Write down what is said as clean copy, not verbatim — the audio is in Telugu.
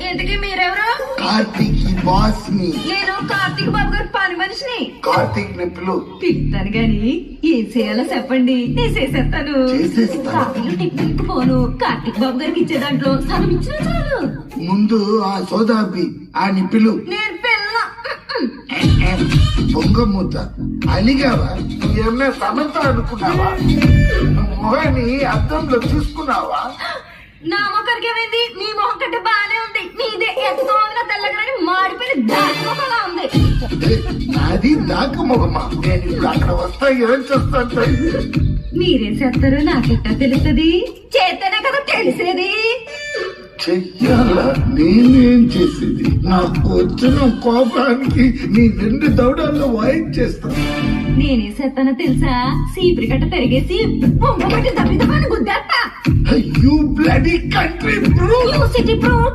ఇంతకీ మీరెవరు? కార్తీక్ బాస్ ని. నేను కార్తీక్ బాబు గారి పని మనిషిని. కార్తీక్ నిప్పులు పిలుతాను గాని ఏం చేయాలో చెప్పండి, నేను చేసేస్తాను. చేసేస్తా. కార్తీక్ టిఫిన్ పోను, కార్తీక్ బాబు గారికి ఇచ్చే దాంట్లో సగం ఇచ్చినా చాలు. ముందు ఆ సోదాపి ఆ నిప్పులు నేను పిల్ల పొంగమూత అలిగావా? ఏమన్నా సమంత అనుకున్నావా? మొహాన్ని అద్దంలో చూసుకున్నావా? నా మొక్కడికి ఏమైంది? మీ మొహం కంటే బానే ఉంది. మీదే ఎంతో తెల్లగానే మాడిపోయిన దాని మొహలా ఉంది. నాది దాక మొగమా? నేను ఇప్పుడు అక్కడ వస్తా ఏం చేస్తాను? మీరేం చేస్తారో నాకెట్టా తెలుస్తుంది? చేస్తేనే కదా తెలిసేది. చెయ్యాలా? నేనేం చేసేది? నాకు వచ్చిన కోపానికి నీ 2 దవడాల్లో వాయించేస్తాను. నేనేం చేస్తానో తెలుసా? సీపురి కట్ట తిరిగేసి పొంగబట్టి దబ్బి దబ్బని గుద్దేస్తా. You bloody country brute! You city brute!